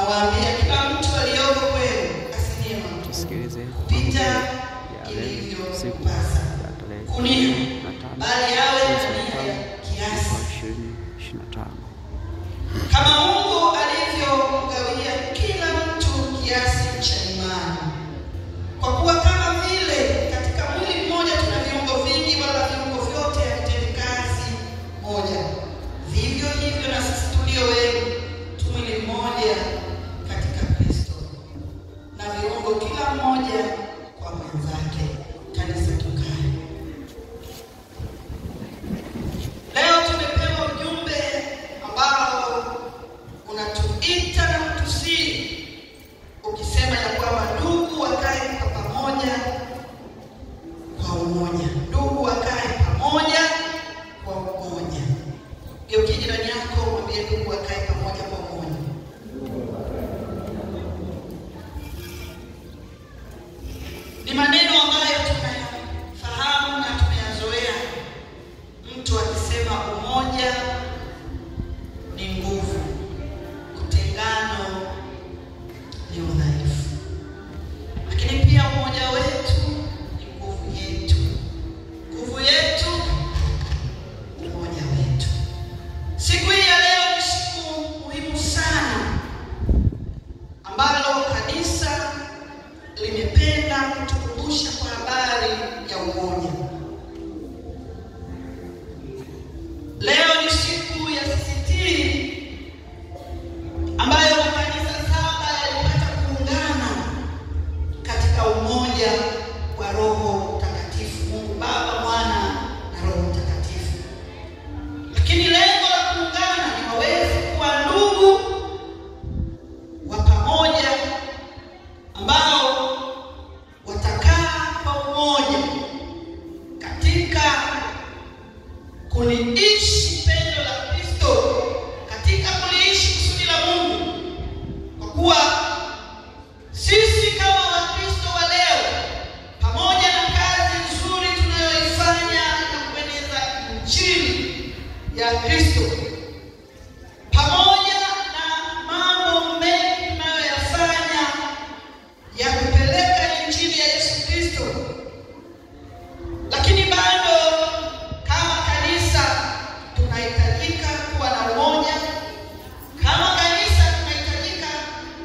nawaambia kila mtu aliyoko kwenu asinie mambo. Tusikilize Pita ilivyopasa. Kunia bali awe na nia kiasi. 2025. Kama Mungu alivyomgawia kila mtu kiasi cha imani. Kwa kuwa kama vile katika mwili mmoja tuna viungo vingi, wala viungo vyote havitendi kazi moja, vivyo hivyo na sisi tulio wengi tu mwili mmoja katika Kristo, na viungo kila mmoja kwa mwenzake. Kanisa tukae. Leo tumepewa ujumbe ambao unatuita na kutusii, ukisema ya kwamba ndugu wakae kwa pamoja kwa umoja. Ndugu wakae pamoja kwa umoja. Geukia jirani yako mwambie ndugu wakae pamoja kwa umoja. Ni maneno ambayo tunayafahamu na tumeyazoea. Mtu akisema umoja ni nguvu, utengano ni udhaifu. Lakini pia umoja wetu ni nguvu yetu. Nguvu yetu ni umoja wetu. Siku hii ya leo ni siku muhimu sana ambalo kanisa limependa kutukumbusha kwa habari ya umoja. Leo ni siku ya 60 ambayo makanisa 7 yalipata kuungana katika umoja wa Roho Mtakatifu, Mungu Baba, Mwana na Roho Mtakatifu. Lakini lengo la kuungana ni waweze kuwa ndugu wa pamoja ambao watakaa kwa umoja katika kuliishi pendo la Kristo, katika kuliishi kusudi la Mungu. Kwa kuwa sisi kama Wakristo wa leo, pamoja na kazi nzuri tunayoifanya na kueneza Injili ya Kristo, pamoja na mambo mengi tunayoyafanya ya kupeleka Injili ya Yesu Kristo, lakini bado kama kanisa tunahitajika kuwa na umoja. Kama kanisa tunahitajika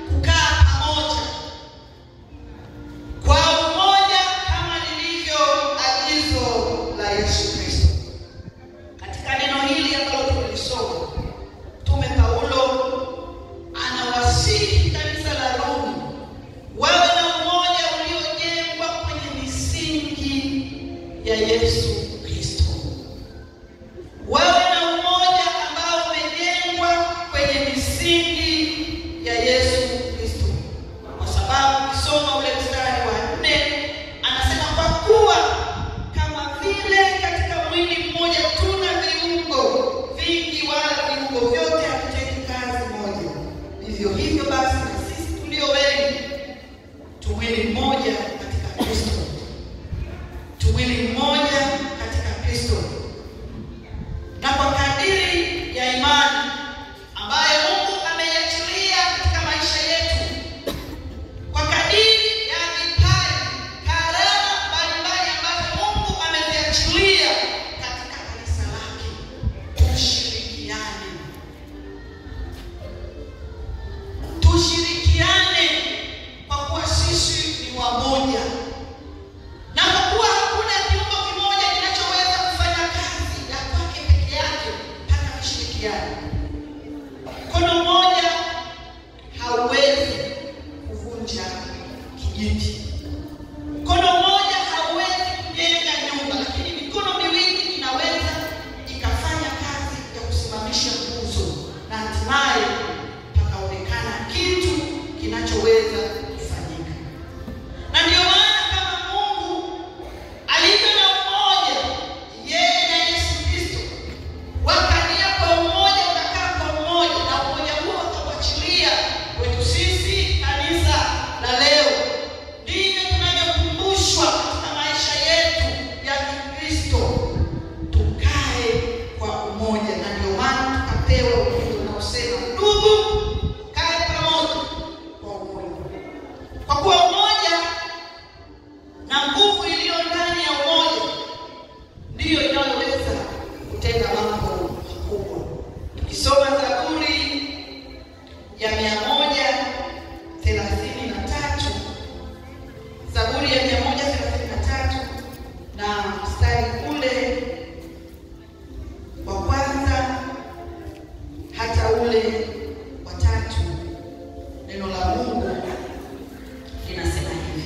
kukaa pamoja kwa umoja kama lilivyo agizo la Yesu Kristo. Katika neno hili ambalo tumelisoma, Mtume Paulo anawasihi kanisa la Roma wawe na umoja uliojengwa kwenye misingi ya Yesu Kristo. Wawe na umoja ambao umejengwa kwenye misingi ya Yesu Kristo. Kwa sababu kisoma ule mstari wa 4 anasema, kwa kuwa kama vile katika mwili mmoja tuna viungo vingi, wala viungo vyote havitendi kazi moja, vivyo hivyo basi na sisi tulio wengi tu mwili mmoja katika Kristo. Tu mwili mmoja katika Kristo. Na kwa kadiri ya imani ambayo Mungu ameiachilia katika maisha yetu, kwa kadiri ya vipaji, karama mbalimbali ambazo Mungu ameziachilia katika kanisa lake, tushirikiane. Tushirikiane kwa kuwa sisi ni wa ya 133, Zaburi ya 133 na mstari ule wa kwanza hata ule wa 3. Neno la Mungu linasema hivi: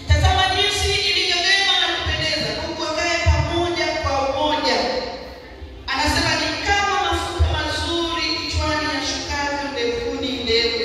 tazama jinsi ilivyo vyema na kupendeza ndugu wakae pamoja kwa umoja. Anasema ni kama mafuta mazuri kichwani yashukavyo mbevuni ndevu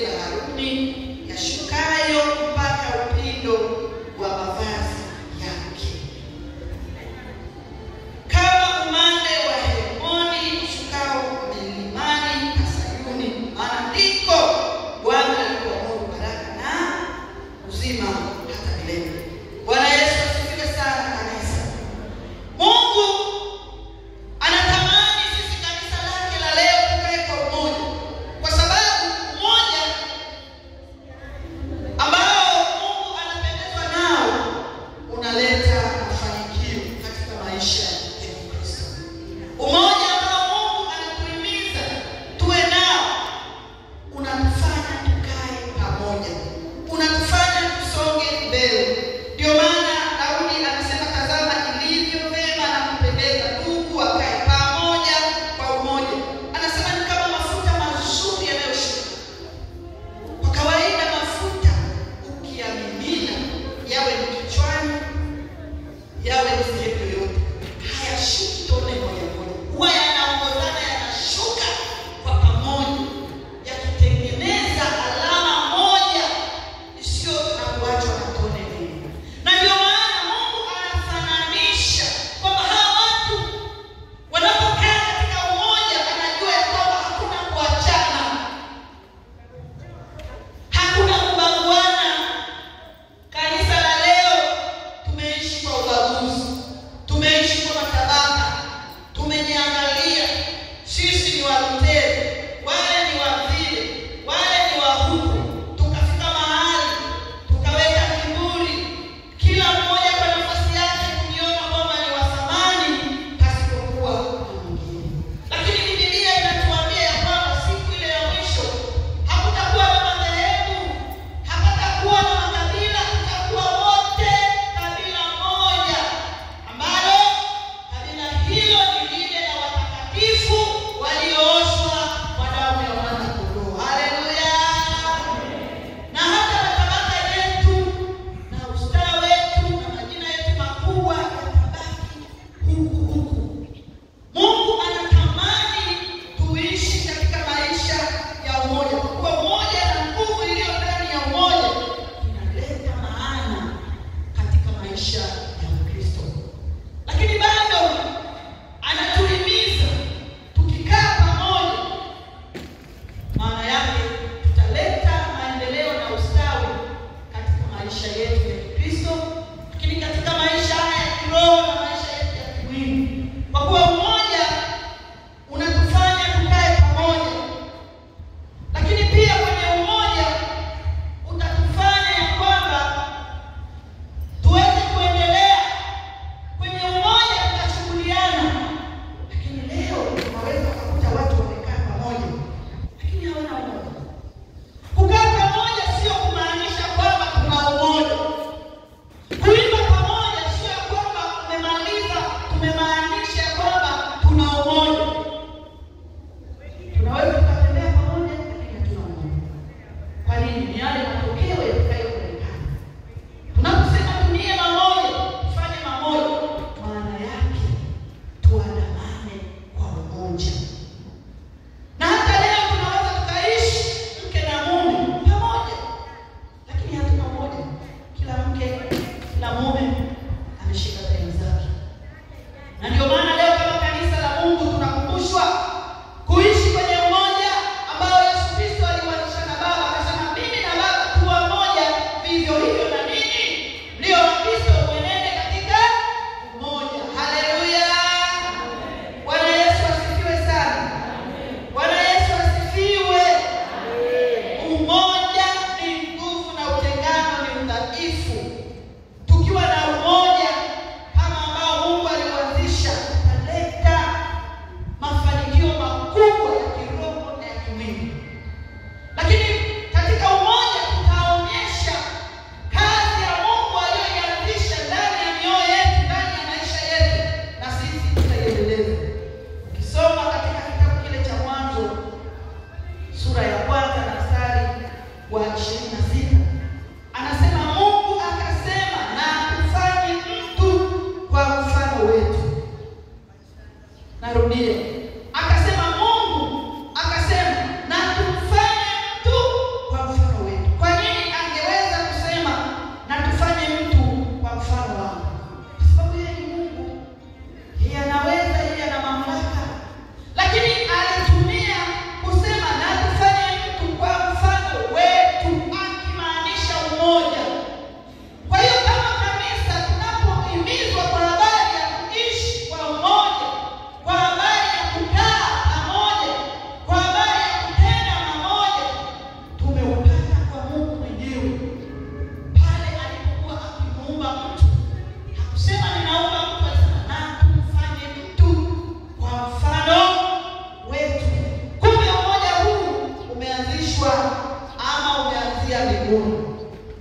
mbinguni.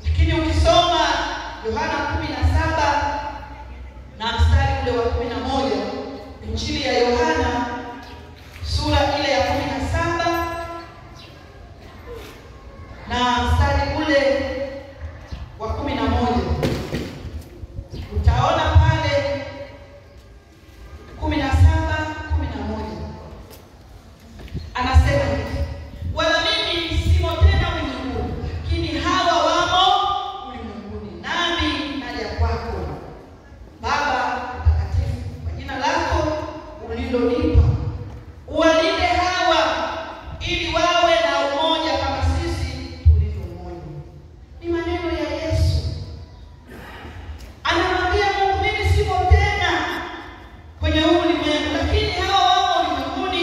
Lakini ukisoma Yohana 17 na mstari ule wa 11, Injili ya Yohana sura ile ya 17 na mstari ule wa 11, utaona pale 17:11 anasema hivi: wala mimi simo tena ulimwenguni, lakini hawa wamo ulimwenguni, nami naja kwako. Baba Mtakatifu, kwa jina lako ulilonipa, uwalinde hawa ili wawe na umoja kama sisi tulivyo umoja. Ni maneno ya Yesu. Anamwambia Mungu, mimi simo tena kwenye huu ulimwengu, lakini hawa wamo ulimwenguni,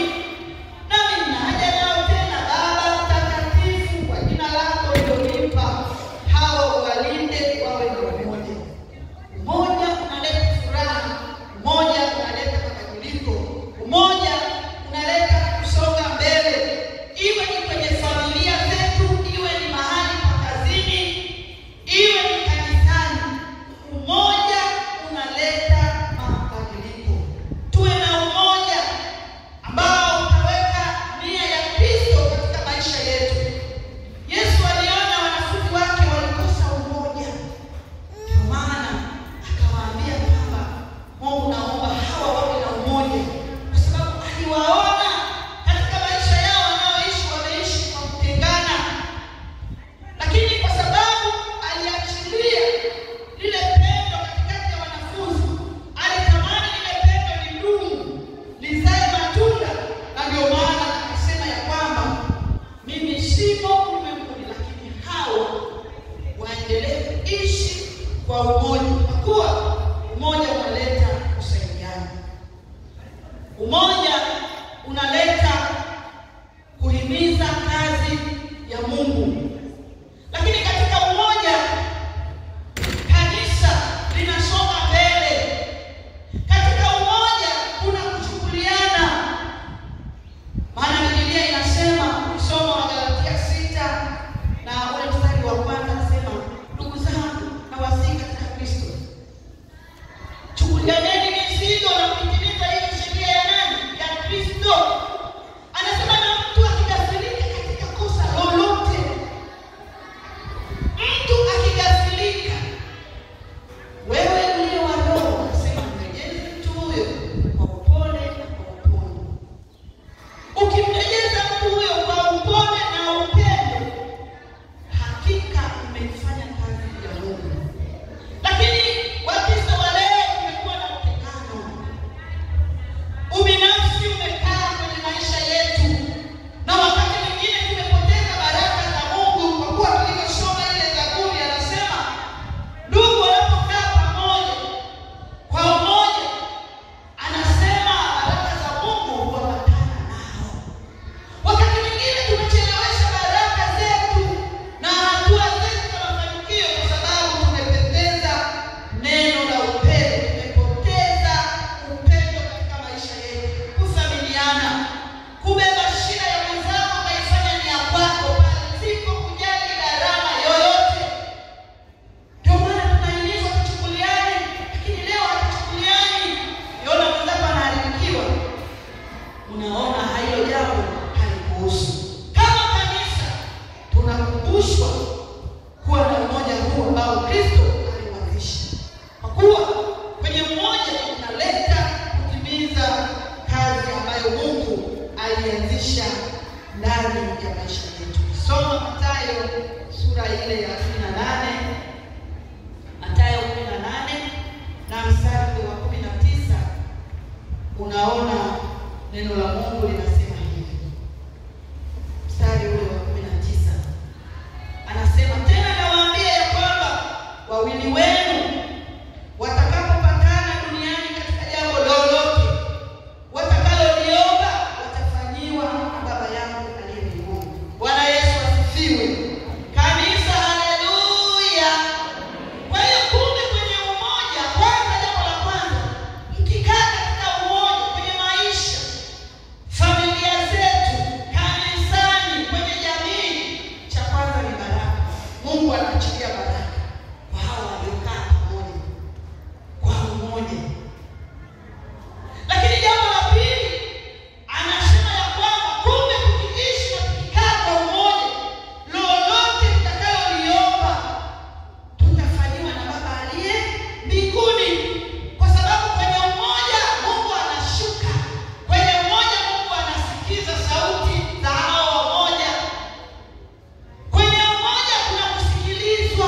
nami nina haja nao tena. Baba Mtakatifu, kwa jina lako ulilonipa, hawa uwalinde wawe na umoja. Umoja unaleta furaha, umoja unaleta mabadiliko, umoja unaleta kusonga mbele, iwe ni kwenye familia zetu, iwe ni mahali pa kazini, iwe ni kanisani. Umoja unaleta mabadiliko. Tuwe na umoja ambao utaweka nia ya Kristo katika maisha yetu. Yesu aliona wanafunzi wake walikosa umoja, ndio maana akawaambia kwamba Mungu, naomba hawa wawe na umoja, kwa sababu aliwaona katika maisha yao wanaoishi wameishi kwa kutengana. Lakini kwa sababu aliachilia lile pendo katikati ya wanafunzi, alitamani lile pendo lidumu, lizae matunda, na ndio maana akasema ya kwamba mimi simo ulimwenguni, lakini hawa waendelee kuishi kwa umoja, kwa kuwa umoja unaleta kusaidiana. Umoja unaleta kuhimiza kazi ya Mungu. Lakini katika umoja kanisa linasonga mbele. Katika umoja kuna kuchukuliana. Maana Biblia inasema, ukisoma Wagalatia 6 na ule mstari wa 1 anasema, ndugu zangu nawasihi katika Kristo, chukulianeni mizigo na kuitimiza ile sheria ya nani? Ya Kristo. Anasema na mtu akigafilika katika kosa lolote, mtu akigafilika, wewe uliye wa roho, anasema mrejeze mtu huyo kwa upole na kwa upendo. Ukimrejeza mtu huyo kwa upole na upendo, hakika umeifanya kazi ya Mungu. Lakini Wakristo wa leo tumekuwa na utengano. Ubinafsi umekaa kwenye maisha yetu, na wakati mwingine tumepoteza baraka za Mungu, kwa kuwa tulivyosoma ile Zaburi anasema ndugu wanapokaa pamoja kwa umoja, anasema baraka za Mungu huambatana nao. Wakati mwingine tumechelewesha baraka zetu na hatua zetu za mafanikio kwa sababu tumepoteza neno la upendo, tumepoteza upendo katika maisha yetu, kufamiliana, kubeba shida ya mwenzako ukaifanya ni ya kwako pasipo kujali gharama yoyote. Ndio maana tunahimizwa tuchukuliane, lakini leo hatuchukuliani. Ukiona mwenzako anaharibikiwa, unaona hilo jambo halikuhusu. Kama kanisa tunakumbushwa kuwa na umoja huu ambao Kristo aliuanzisha, kwa kuwa kwenye umoja unaleta kutimiza kazi ambayo Mungu alianzisha ndani ya maisha yetu. Soma Mathayo sura ile ya 18, Mathayo 18 na mstari wa 19, unaona neno la Mungu linasema hivi. Mstari ule wa 19 anasema, tena nawaambia ya kwamba wawili wenu watakapopatana duniani katika jambo lolote watakaloliomba, watafanyiwa na Baba yangu aliye mbinguni. Bwana Yesu asifiwe. Kanisa, haleluya. Kwa hiyo kumbe kwenye umoja, kwanza, jambo la kwanza, mkikaa katika umoja kwenye maisha, familia zetu, kanisani, kwenye jamii, cha kwanza ni baraka. Mungu anaachilia baraka kwa hao waliokaa pamoja kwa umoja. Lakini jambo la pili anasema ya kwamba kumbe tukiishi na tukikaa kwa umoja, lolote tutakayoliomba tutafanyiwa na Baba aliye mbinguni, kwa sababu kwenye umoja Mungu anashuka, kwenye umoja Mungu anasikiza sauti za hao wamoja, kwenye umoja kuna kusikilizwa.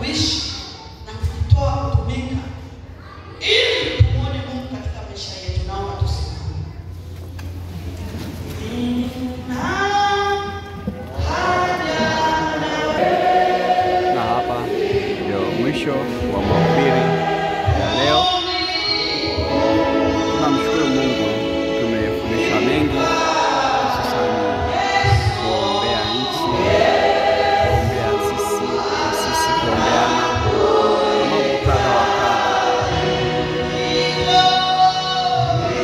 kuishi na kujitoa kutumika ili tumuone Mungu katika maisha yetu. Naomba tusimame. Na hapa ndio mwisho wa mahubiri ya leo.